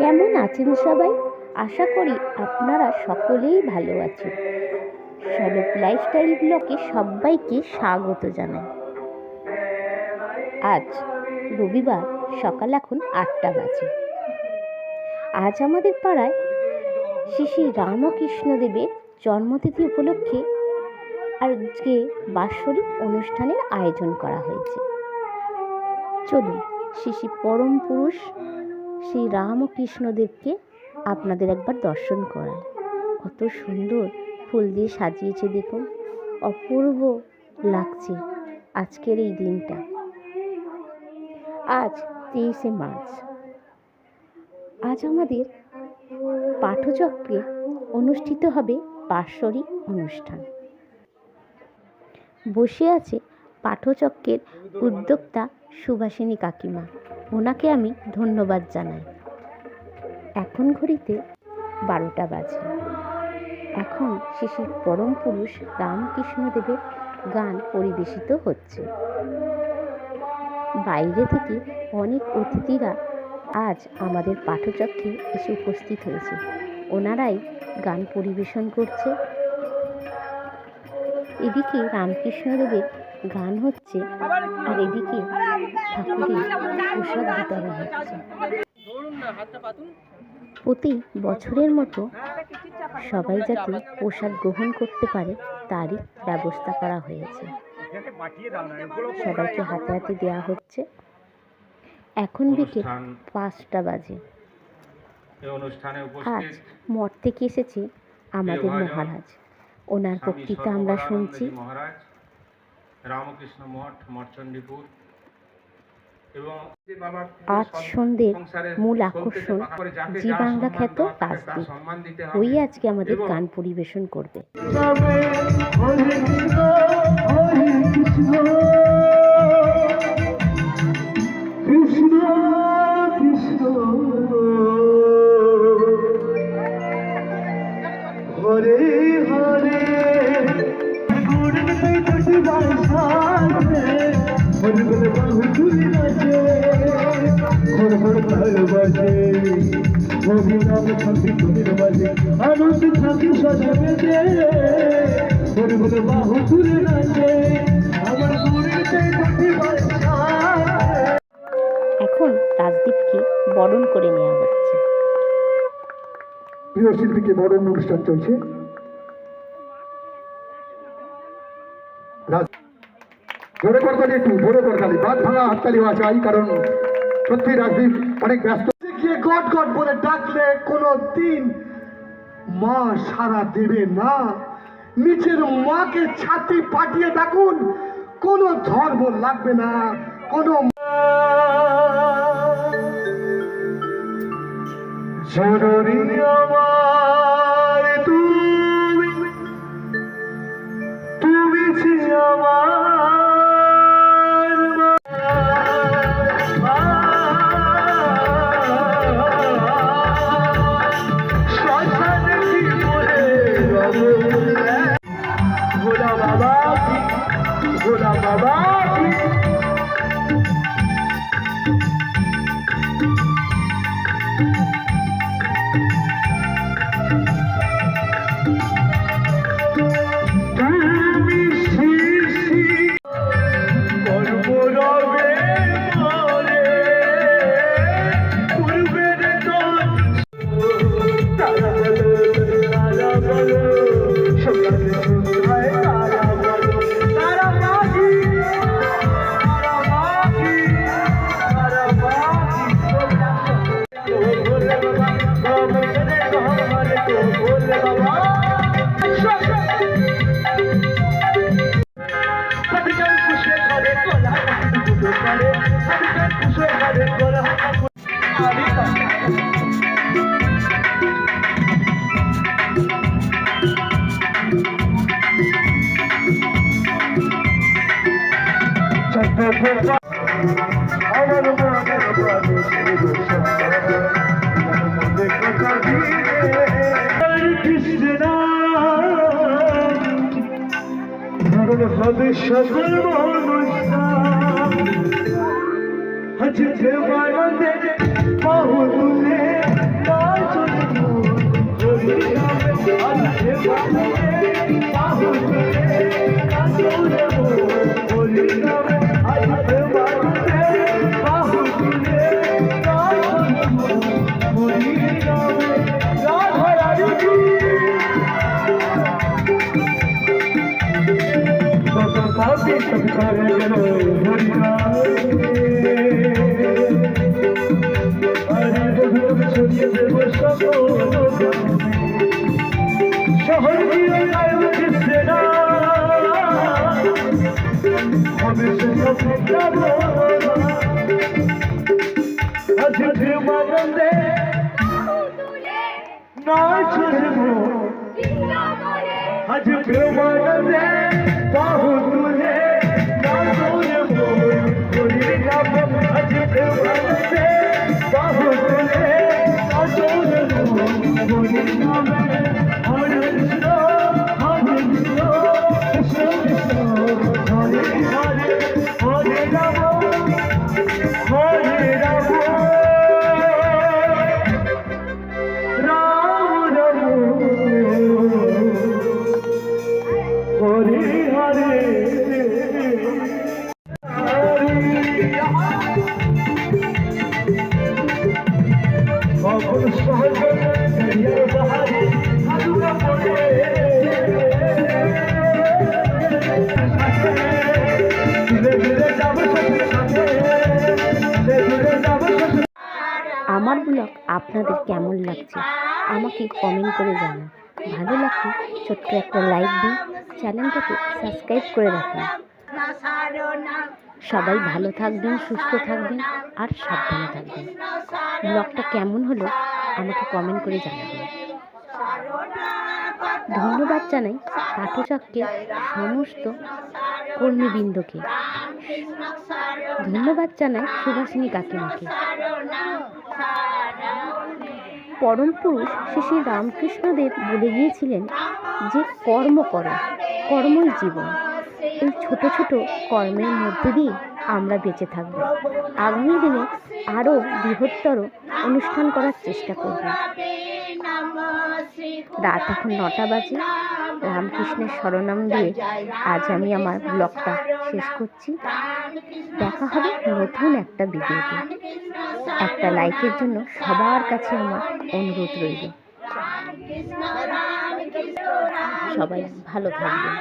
কেমন আছেন সবাই? আশা করি আপনারা সকলেই ভালো আছেন। স্বরূপ লাইফস্টাইল ব্লগে সবাইকে স্বাগত জানাই। আজ রবিবার, সকাল এখন 8টা বাজে। আজ আমাদের পাড়ায় শ্রী শ্রী রামকৃষ্ণদেবের জন্মতিথি উপলক্ষে আজকে বাৎসরিক অনুষ্ঠানের আয়োজন করা হয়েছে। চলুন শ্রী শ্রী পরম পুরুষ শ্রী রামকৃষ্ণদেবকে আপনাদের একবার দর্শন করায়। কত সুন্দর ফুল দিয়ে সাজিয়েছে, দেখুন, অপূর্ব লাগছে আজকের এই দিনটা। আজ 23শে মার্চ। আজ আমাদের পাঠচক্রে অনুষ্ঠিত হবে বাৎসরিক অনুষ্ঠান। বসে আছে পাঠচক্রের উদ্যোক্তা সুভাষিনী কাকিমা, ওনাকে আমি ধন্যবাদ জানাই। এখন ঘড়িতে 12টা বাজে। এখন শ্রী শ্রী পরম পুরুষ রামকৃষ্ণদেবের গান পরিবেশিত হচ্ছে। বাইরে থেকে অনেক অতিথিরা আজ আমাদের পাঠচক্রে এসে উপস্থিত হয়েছে। ওনারাই গান পরিবেশন করছে। এদিকে রামকৃষ্ণদেবের গান হচ্ছে, আর এদিকে ঠাকুরের প্রসাদ বিতরণ হচ্ছে। প্রতি বছরের মতো সবাই যাতে প্রসাদ গ্রহণ করতে পারে তারই ব্যবস্থা করা হয়েছে। সবাইকে হাতে হাতে দেওয়া হচ্ছে। এখন বিকেল 5টা বাজে। আজ মঠ থেকে এসেছে আমাদের মহারাজ, ওনার বক্তৃতা আমরা শুনছি। রামকৃষ্ণ মঠ, মঠচণ্ডীপুর। আজ সন্ধ্যের মূল আকর্ষণ জি বাংলা খ্যাত রাজদীপ, ওই আজকে আমাদের গান পরিবেশন করবে। এখন রাজদীপকে বরণ করে নেওয়া হচ্ছে। প্রিয় শিল্পীকে বরণ অনুষ্ঠান চলছে। জোরে করতালি, একটু জোরে করতালি, বাদ ভাঙা হাততালি হওয়া চাই, কারণ সত্যি রাজদীপ অনেক ব্যস্ত। গিয়ে গট গট বলে ডাকলে কোনো দিন মা সারা দেবে না। নিচের মাকে ছাতি পাঠিয়ে ডাকুন, কোনো ধর্ম লাগবে না, কোনো জরুরি আমার তুমি, তুমি আমার ভোলা বাবা, ভোলা বাবা। হবে সকল মানুষ দেব সকল শহর দিয়ে গায়ক সেনা হবে সে সব আজ প্রেমানন্দে নয় ছুটবো আজ প্রেমানন্দে বাহু তুলে নয় ছুটবো করি যাব আজ প্রেমানন্দে বাহু তুলে নয় ছুটবো করি যাব হরে কৃষ্ণ হরে কৃষ্ণ কৃষ্ণ কৃষ্ণ হরে হরে হরে রাম হরে রাম রাম রাম হরে হরে সকল সহজ বাহারি সাধুরা পড়ে আমার ব্লগ আপনাদের কেমন লাগছে আমাকে কমেন্ট করে জানান। ভালো লাগলে ছোট্ট একটা লাইক দিন, চ্যানেলটাকে সাবস্ক্রাইব করে রাখুন। সবাই ভালো থাকবেন, সুস্থ থাকবেন আর সাবধানে থাকবেন। ব্লগটা কেমন হলো আমাকে কমেন্ট করে জানাবেন। ধন্যবাদ জানাই পাঠচক্রের সমস্ত কর্মীবৃন্দকে। ধন্যবাদ জানাই সুভাষিনী কাকিমাকে। পরম পুরুষ শ্রী রামকৃষ্ণদেব বলে গিয়েছিলেন যে কর্ম করো, কর্মই জীবন। এই ছোট ছোট কর্মের মধ্যে দিয়ে আমরা বেঁচে থাকব। আগামী দিনে আরও বৃহত্তর অনুষ্ঠান করার চেষ্টা করব। রাত এখন 9টা বাজে। রামকৃষ্ণের শরণাম দিয়ে আজ আমি আমার ব্লগটা শেষ করছি। দেখা হবে নতুন একটা ভিডিওতে। একটা লাইকের জন্য সবার কাছে আমার অনুরোধ রইল। সবাই ভালো থাকবেন।